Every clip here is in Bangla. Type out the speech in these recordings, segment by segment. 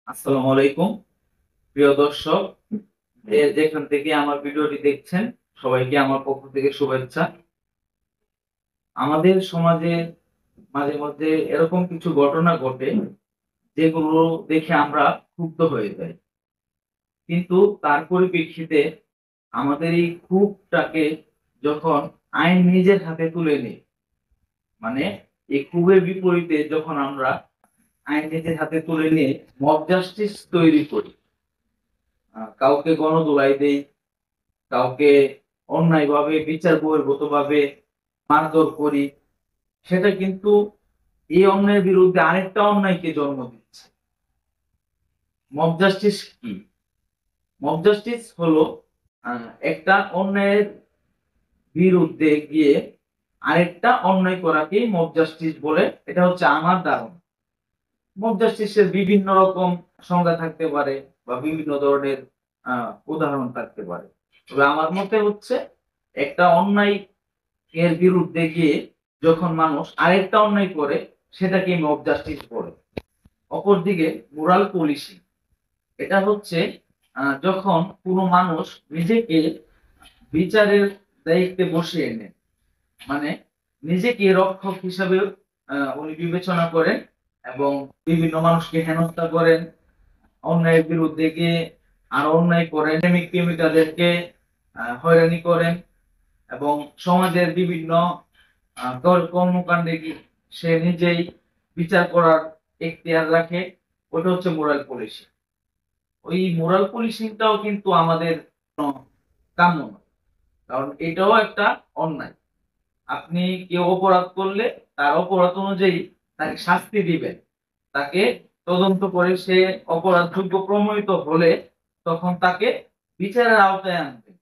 আসসালামু আলাইকুম প্রিয় দর্শক, যেখান থেকে আমার ভিডিওটি দেখছেন সবাইকে আমার পক্ষ থেকে শুভেচ্ছা। আমাদের সমাজে মাঝে মধ্যে এরকম কিছু ঘটনা ঘটে যেগুলো দেখে আমরা ক্ষুব্ধ হয়ে যাই। কিন্তু তার পরিপ্রেক্ষিতে আমাদের এই ক্ষোভটাকে যখন আইন নিজের হাতে তুলে নেয়, মানে এই ক্ষোভের বিপরীতে যখন আমরা আইন নিজের হাতে তুলে নিয়ে মব জাস্টিস তৈরি করি, কাউকে গণধোলাই দেই, কাউকে অন্যায়ভাবে বিচার বহির্ভূতভাবে মারধর করি, সেটা কিন্তু এই অন্যায়ের বিরুদ্ধে আরেকটা অন্যায়কে জন্ম দিচ্ছে। মব জাস্টিস কি? মব জাস্টিস হলো একটা অন্যায়ের বিরুদ্ধে গিয়ে আরেকটা অন্যায় করাকেই মব জাস্টিস বলে। এটা হচ্ছে আমার ধারণা। মব জাস্টিসের বিভিন্ন রকম সংজ্ঞা থাকতে পারে বা বিভিন্ন ধরনের উদাহরণ থাকতে পারে। তবে আমার মতে হচ্ছে একটা অন্যায় এর বিরুদ্ধে গিয়ে যখন মানুষ আরেকটা অন্যায় করে সেটাকে মব জাস্টিস বলে। অপরদিকে মোরাল পলিসি, এটা হচ্ছে যখন কোনো মানুষ নিজেকে বিচারের দায়িত্বে বসিয়ে নেয়, মানে নিজেকে রক্ষক হিসাবে উনি বিবেচনা করেন এবং বিভিন্ন মানুষকে হেনস্থা করেন, অন্যায়ের বিরুদ্ধে গিয়ে আরো অন্যায় করেন, প্রেমিক প্রেমিকাদেরকে হয়রানি করেন এবং সমাজের বিভিন্ন কর্মকাণ্ডে সে নিজেই বিচার করার এখতিয়ার রাখে। ওটা হচ্ছে মোরাল পলিসি। ওই মোরাল পলিসিটাও কিন্তু আমাদের কাম্য নয়, কারণ এটাও একটা অন্যায়। আপনি কেউ অপরাধ করলে তার অপরাধ অনুযায়ী তাকে শাস্তি দিবেন, তাকে তদন্ত করে সে অপরাধযোগ্য প্রমাণিত হলে তখন তাকে বিচারের আওতায় আনবেন।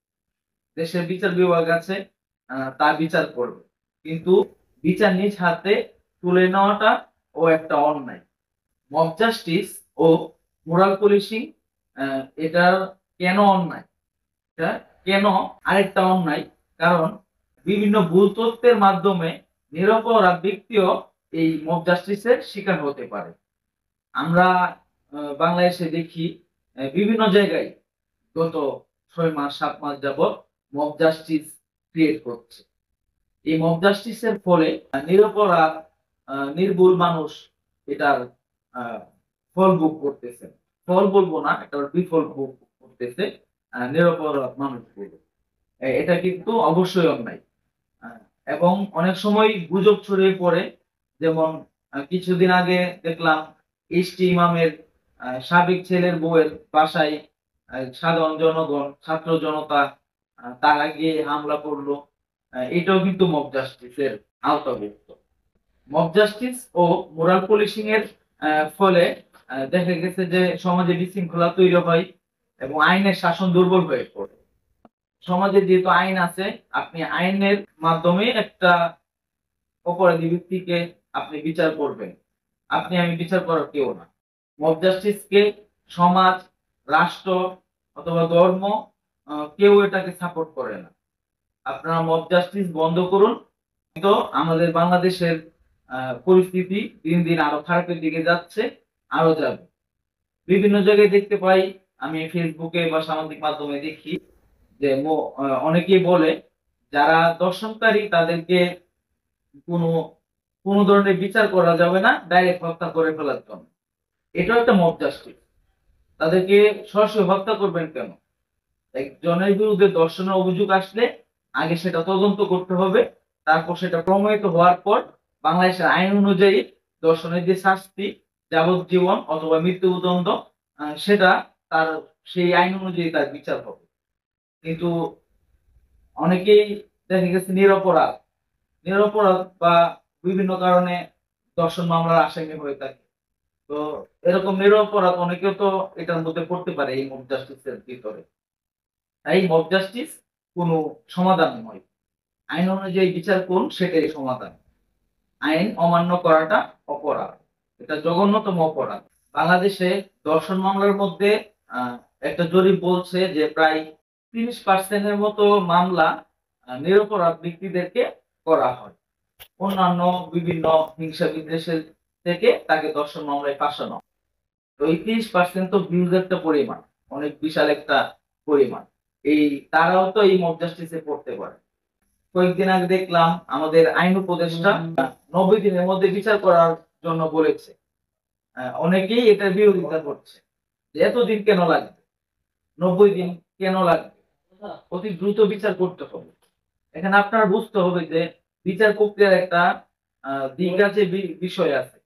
দেশের বিচার বিভাগ আছে, তার বিচার করবে। কিন্তু বিচার নিজ হাতে তুলে নেওয়াটা ও একটা অন্যায়। মব জাস্টিস ও মোরাল পুলিশিং এটার কেন অন্যায়? এটা কেন আরেকটা অন্যায়? কারণ বিভিন্ন ভুল তথ্যের মাধ্যমে নিরপরাধ ব্যক্তিও এই মব জাস্টিসের শিকার হতে পারে। আমরা বাংলাদেশে দেখি বিভিন্ন জায়গায় গত 6 মাস 7 মাস যাবৎ মব জাস্টিস ক্রিয়েট করছে। এই মব জাস্টিসের ফলে নিরপরাধ নির্ভুল মানুষ এটার আহ, ফল ভোগ করতেছে। ফল বলবো না, এটা বিফল ভোগ করতেছে নিরপরাধ মানুষগুলো। এটা কিন্তু অবশ্যই অন্যায়। আহ, এবং অনেক সময় গুজব ছড়িয়ে পড়ে। যেমন কিছুদিন আগে দেখলাম ইষ্টি ইমামের সাবেক ছেলের বউয়ের বাসায় সাধারণ জনগণ ছাত্র জনতা তারা গিয়ে হামলা করলো। এটাও কিন্তু মব জাস্টিসের আওতাভুক্ত। মব জাস্টিস ও মোরাল পুলিশিং এর ফলে দেখা গেছে যে সমাজে বিশৃঙ্খলা তৈরি হয় এবং আইনের শাসন দুর্বল হয়ে পড়ে। সমাজে যেহেতু আইন আছে, আপনি আইনের মাধ্যমে একটা অপরাধী ব্যক্তিকে আপনি বিচার করবেন। আপনি আমি বিচার করার কেউ না। মব জাস্টিসকে সমাজ, রাষ্ট্র অথবা ধর্ম কেউ এটাকে সাপোর্ট করে না। আপনারা মব জাস্টিস বন্ধ করুন, তো আমাদের বাংলাদেশের পরিস্থিতি দিন দিন আরো খারাপের দিকে যাচ্ছে, আরো যাবে। বিভিন্ন জায়গায় দেখতে পাই, আমি ফেসবুকে বা সামাজিক মাধ্যমে দেখি যে অনেকেই বলে যারা দর্শনকারী তাদেরকে কোনো কোনো ধরনের বিচার করা যাবে না, ডাইরেক্ট হত্যা করে ফেলার জন্য। এটাও একটা মব জাস্টিস। তাদেরকে সরাসরি হত্যা করবেন কেন? একজনের বিরুদ্ধে ধর্ষণের অভিযোগ আসলে আগে সেটা তদন্ত করতে হবে, তারপর সেটা প্রমাণিত হওয়ার পর বাংলাদেশের আইন অনুযায়ী ধর্ষণের যে শাস্তি, যাবজ্জীবন অথবা মৃত্যুদণ্ড, সেটা তার সেই আইন অনুযায়ী তার বিচার হবে। কিন্তু অনেকেই দেখা গেছে নিরপরাধ নিরপরাধ বা বিভিন্ন কারণে ধর্ষণ মামলার আসামি হয়ে থাকে। তো এরকম নিরপরাধ অনেকেও তো এটার মধ্যে পড়তে পারে এই মব জাস্টিসের ভিতরে। তাই মব জাস্টিস কোনো সমাধান নয়। আইন অনুযায়ী বিচার করুন, সেটাই সমাধান। আইন অমান্য করাটা অপরাধ, এটা জঘন্যতম অপরাধ। বাংলাদেশে ধর্ষণ মামলার মধ্যে আহ, একটা জরিপ বলছে যে প্রায় 30% মতো মামলা নিরপরাধ ব্যক্তিদেরকে করা হয়। অন্যান্য বিভিন্ন হিংসা বিদ্বেষের থেকে তাকে ধর্ষণ মামলায় ফাঁসানো তো এই 30% তো ভিউজ একটা পরিমাণ, অনেক বিশাল একটা পরিমাণ। এই তারাও তো এই মব জাস্টিসে পড়তে পারে। কয়েকদিন আগে দেখলাম আমাদের আইন উপদেষ্টা 90 দিনের মধ্যে বিচার করার জন্য বলেছে। অনেকেই এটার বিরোধিতা করছে যে এতদিন কেন লাগবে, 90 দিন কেন লাগবে, অতি দ্রুত বিচার করতে হবে। এখানে আপনার বুঝতে হবে যে বিচার প্রক্রিয়ার একটা দিক আছে, বিষয় আছে।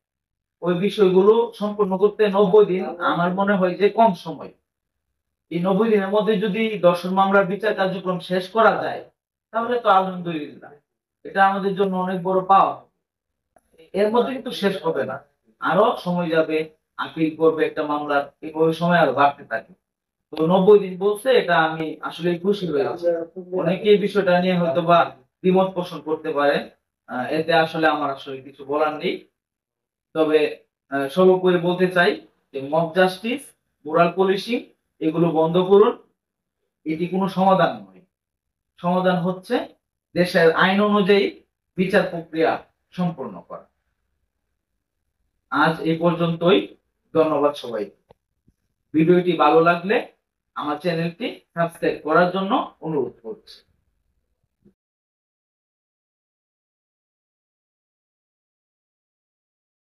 ওই বিষয়গুলো সম্পূর্ণ করতে 90 দিন আমার মনে হয় যে কম সময়। এই 90 দিনের মধ্যে যদি দর্শন মামলার বিচার কার্যক্রম শেষ করা যায় তাহলে তো আলহামদুলিল্লাহ, এটা আমাদের জন্য অনেক বড় পাওয়া। এর মধ্যে কিন্তু শেষ হবে না, আরো সময় যাবে, আপিল করবে একটা মামলার, ওই সময় আরো বাড়তে থাকে। তো 90 দিন বলছে, এটা আমি আসলে খুশি হয়েছি। অনেকে এই বিষয়টা নিয়ে হয়তো বা দ্বিমত পোষণ করতে পারে, এতে আসলে আমার আসলে কিছু বলার নেই। তবে সর্বোপরি বলতে চাই যে মব জাস্টিস, মোরাল পলিসিং এগুলো বন্ধ করুন। এটি কোনো সমাধান নয়। সমাধান হচ্ছে দেশের আইন অনুযায়ী বিচার প্রক্রিয়া সম্পন্ন করা। আজ এই পর্যন্তই। ধন্যবাদ সবাই। ভিডিওটি ভালো লাগলে আমার চ্যানেলটি সাবস্ক্রাইব করার জন্য অনুরোধ করছি।